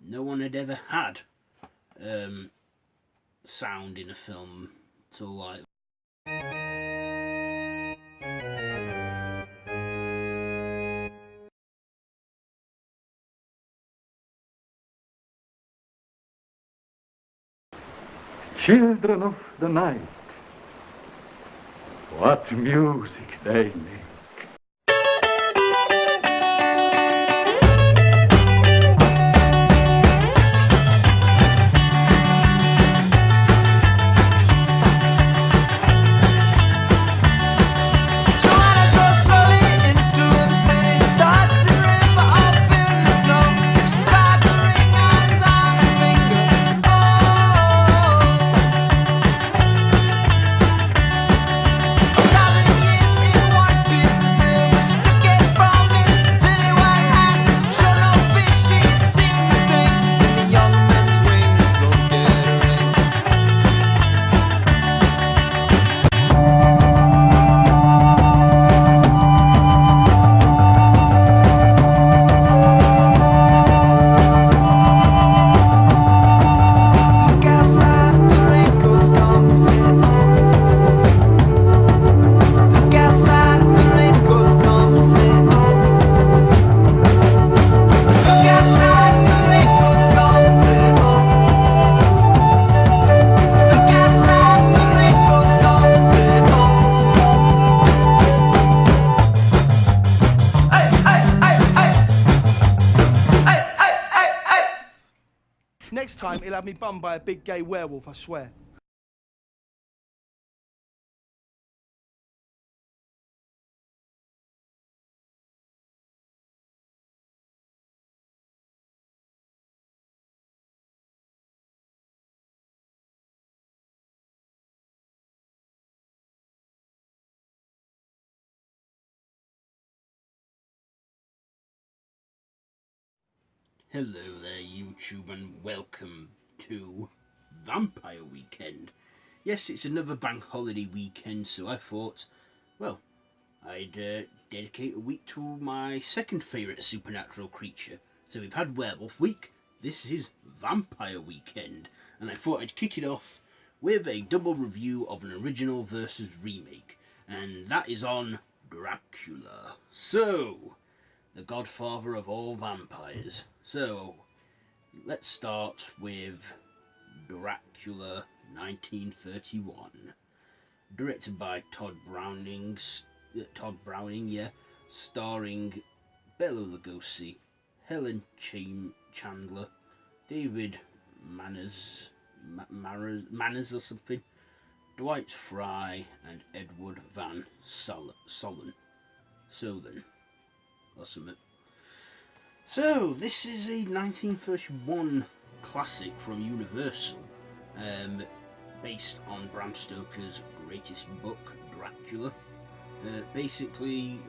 no one had ever had sound in a film till like. Children of the night, what music they make. Next time, he'll have me bummed by a big gay werewolf, I swear. Hello there YouTube and welcome to Vampire Weekend. Yes, it's another bank holiday weekend, so I thought, well, I'd dedicate a week to my second favourite supernatural creature. So we've had Werewolf Week, this is Vampire Weekend, and I thought I'd kick it off with a double review of an original versus remake, and that is on Dracula. So, the godfather of all vampires. So, let's start with Dracula 1931. Directed by Todd Browning, starring Bela Lugosi, Helen Chandler, David Manners or something, Dwight Fry, and Edward Van Solen. Or something. So, this is a 1931 classic from Universal, based on Bram Stoker's greatest book, Dracula. Basically,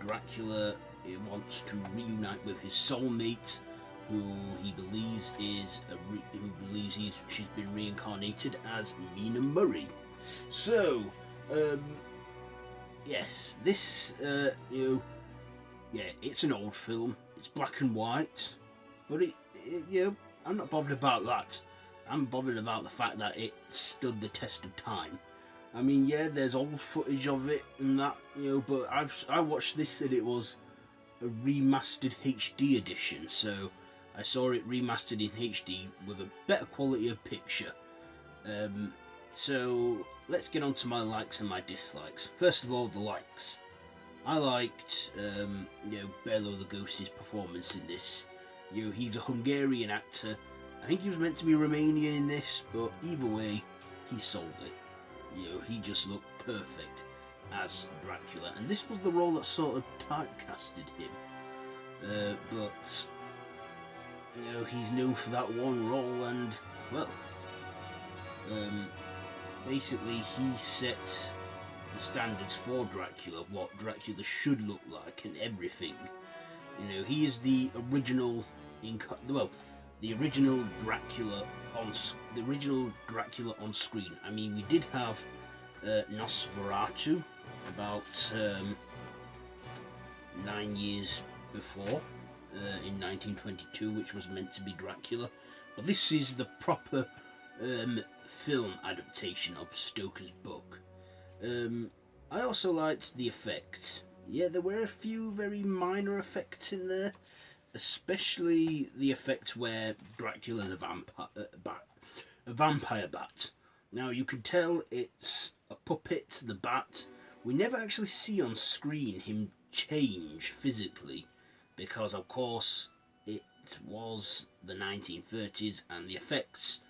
Dracula wants to reunite with his soulmate, who he believes she's been reincarnated as Mina Murray. So, yes, this it's an old film. It's black and white, but I'm not bothered about that. I'm bothered about the fact that it stood the test of time. I mean, yeah, there's old footage of it and that, but I watched this and it was a remastered HD edition, so I saw it remastered in HD with a better quality of picture. So let's get on to my likes and my dislikes. First of all, the likes. I liked, Bela Lugosi's performance in this. He's a Hungarian actor. I think he was meant to be Romanian in this, but either way, he sold it. He just looked perfect as Dracula, and this was the role that sort of typecasted him. But he's known for that one role, and well, basically he set the standards for Dracula, what Dracula should look like and everything. He is the original the original Dracula on screen. I mean, we did have Nosferatu about 9 years before, in 1922, which was meant to be Dracula. But this is the proper film adaptation of Stoker's book. I also liked the effects. Yeah, there were a few very minor effects in there, especially the effect where Dracula's a vampire bat. Now you can tell it's a puppet, the bat. We never actually see on screen him change physically, because of course it was the 1930s and the effects,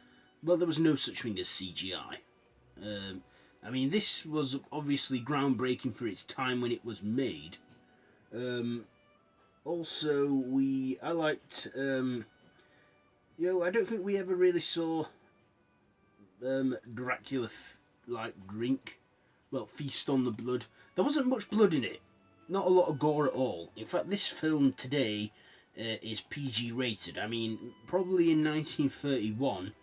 well, there was no such thing as CGI. I mean, this was obviously groundbreaking for its time when it was made. Also, I liked, I don't think we ever really saw Dracula feast on the blood. There wasn't much blood in it, not a lot of gore at all. In fact, this film today is PG rated. I mean, probably in 1931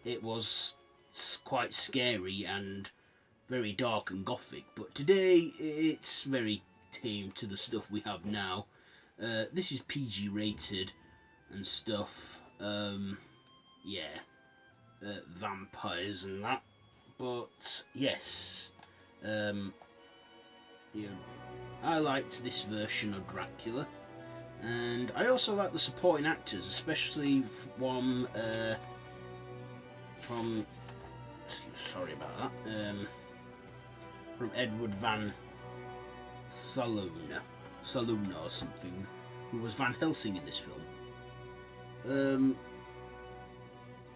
it was quite scary and very dark and gothic, but today it's very tame to the stuff we have now. This is PG rated and stuff. Vampires and that. But yes, I liked this version of Dracula, and I also like the supporting actors, especially from sorry about that, from Edward Van Salona or something, who was Van Helsing in this film.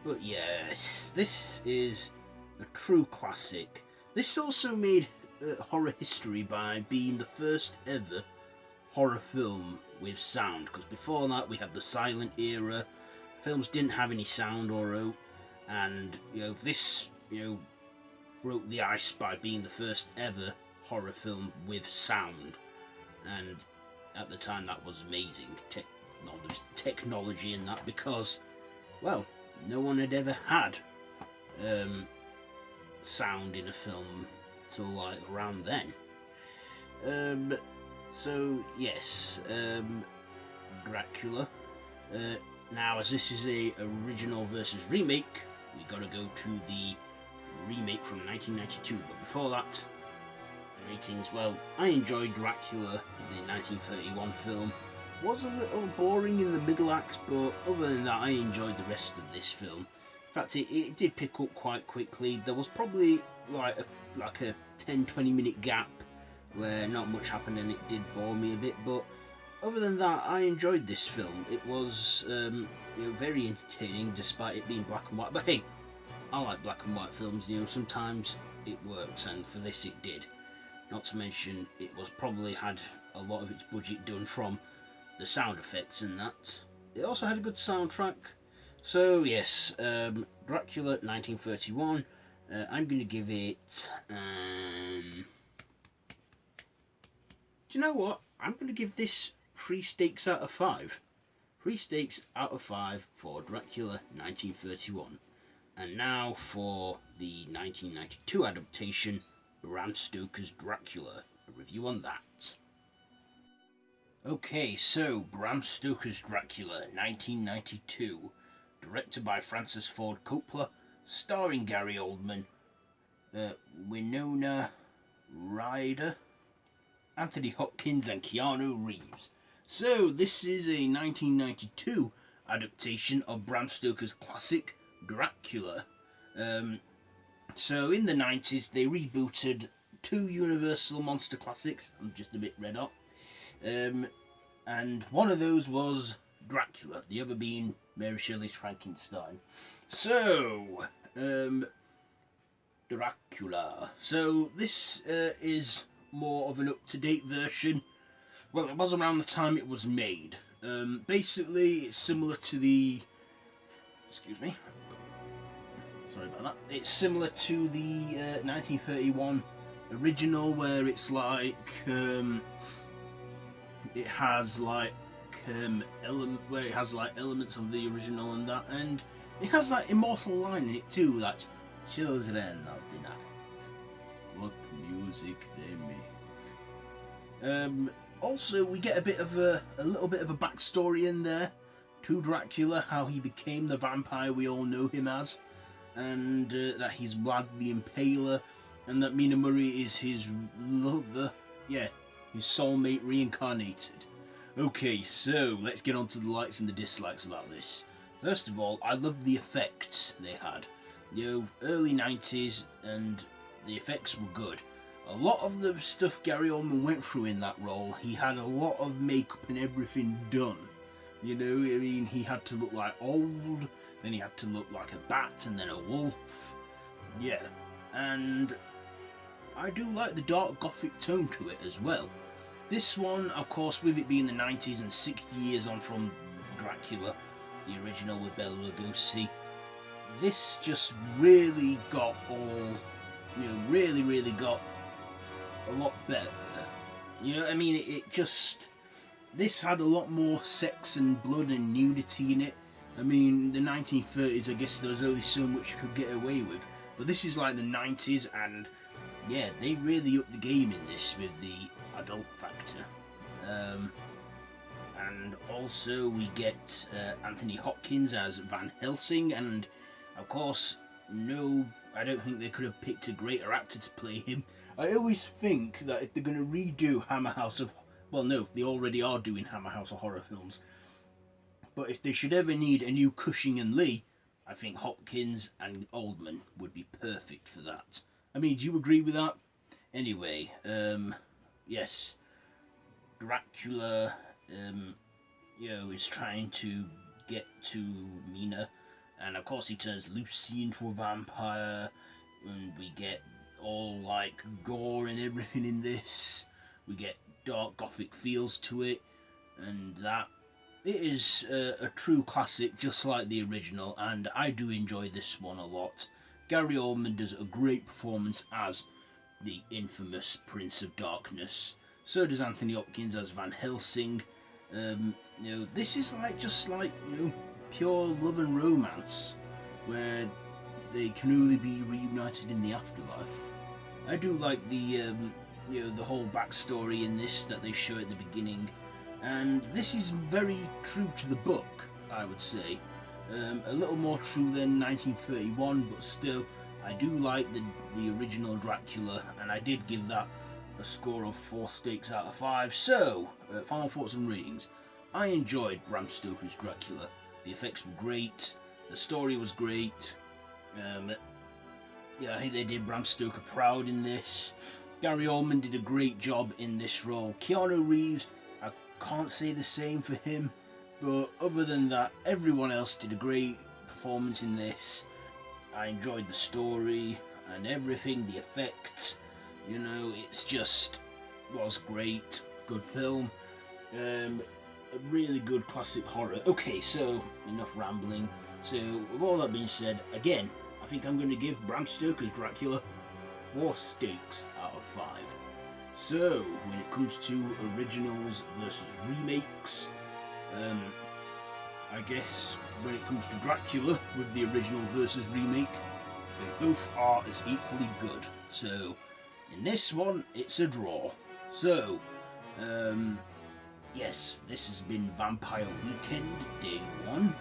But yes, this is a true classic. This also made horror history by being the first ever horror film with sound, because before that we had the silent era. Films didn't have any sound or and this broke the ice by being the first ever horror film with sound, and at the time that was amazing technology in that, because, well, no one had ever had sound in a film till like around then. So yes, Dracula. Now, as this is a original versus remake, we gotta go to the remake from 1992. But before that, ratings. Well, I enjoyed Dracula, the 1931 film. Was a little boring in the middle act, but other than that, I enjoyed the rest of this film. In fact, it did pick up quite quickly. There was probably like a 10-20 minute gap where not much happened, and it did bore me a bit. But other than that, I enjoyed this film. It was very entertaining, despite it being black and white. But hey, I like black and white films. Sometimes it works, and for this it did. Not to mention, it was probably had a lot of its budget done from the sound effects and that. It also had a good soundtrack. So yes, Dracula 1931. I'm going to give it... do you know what? I'm going to give this 3 steaks out of 5. 3 steaks out of 5 for Dracula 1931. And now for the 1992 adaptation, Bram Stoker's Dracula. A review on that. Okay, so Bram Stoker's Dracula 1992, directed by Francis Ford Coppola, starring Gary Oldman, Winona Ryder, Anthony Hopkins and Keanu Reeves. So this is a 1992 adaptation of Bram Stoker's classic Dracula. So in the 90s they rebooted 2 Universal monster classics. I'm just a bit red hot. And one of those was Dracula, the other being Mary Shelley's Frankenstein. So, Dracula. So this is more of an up-to-date version. Well, it was around the time it was made. Basically, it's similar to the... Excuse me. Sorry about that. It's similar to the 1931 original, where it's like... it has like elements of the original and that, and it has that immortal line in it too, that children of the night, what music they make. Also, we get a little bit of a backstory in there to Dracula, how he became the vampire we all know him as, and that he's Vlad the Impaler, and that Mina Murray is his lover, yeah, his soulmate reincarnated. Okay, so let's get on to the likes and the dislikes about this. First of all, I loved the effects they had. Early 90s, and the effects were good. A lot of the stuff Gary Oldman went through in that role, he had a lot of makeup and everything done. I mean, he had to look like old, then he had to look like a bat, and then a wolf. Yeah, and I do like the dark gothic tone to it as well. This one, of course, with it being the 90s and 60 years on from Dracula, the original with Bela Lugosi, this just really got really got a lot better. I mean, this had a lot more sex and blood and nudity in it. I mean, the 1930s, I guess there was only so much you could get away with, but this is like the 90s, and yeah, they really upped the game in this with the adult factor. And also we get Anthony Hopkins as Van Helsing, and of course, no, I don't think they could have picked a greater actor to play him. I always think that if they're going to redo Hammer House of... Well, no, they already are doing Hammer House of horror films. But if they should ever need a new Cushing and Lee, I think Hopkins and Oldman would be perfect for that. I mean, do you agree with that? Anyway, yes, Dracula, is trying to get to Mina, and of course he turns Lucy into a vampire, and we get all like gore and everything in this. We get dark gothic feels to it, and that it is a true classic, just like the original, and I do enjoy this one a lot. Gary Oldman does a great performance as the infamous Prince of Darkness. So does Anthony Hopkins as Van Helsing. This is just like pure love and romance, where they can only be reunited in the afterlife. I do like the the whole backstory in this that they show at the beginning, and this is very true to the book, I would say. A little more true than 1931, but still, I do like the original Dracula, and I did give that a score of 4 steaks out of 5. So, final thoughts and ratings. I enjoyed Bram Stoker's Dracula. The effects were great, the story was great. I think they did Bram Stoker proud in this. Gary Oldman did a great job in this role. Keanu Reeves, I can't say the same for him, but other than that, everyone else did a great performance in this. I enjoyed the story and everything, the effects, it's just was great. Good film. A really good classic horror. Okay, so enough rambling. So with all that being said, again, I think I'm going to give Bram Stoker's Dracula 4 steaks out of 5. So when it comes to originals versus remakes, I guess when it comes to Dracula with the original versus remake, they both are as equally good. So in this one, it's a draw. So yes, this has been Vampire Weekend Day 1,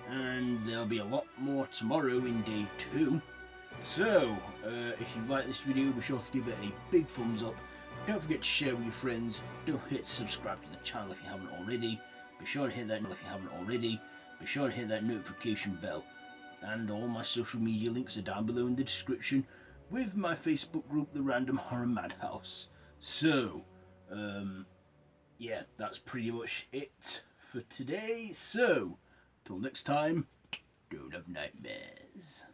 and there'll be a lot more tomorrow in Day 2. So if you like this video, be sure to give it a big thumbs up. Don't forget to share with your friends. Don't forget to subscribe to the channel if you haven't already. Be sure to hit that Be sure to hit that notification bell. And all my social media links are down below in the description, with my Facebook group, The Random Horror Madhouse. So, yeah, that's pretty much it for today. So, till next time, don't have nightmares.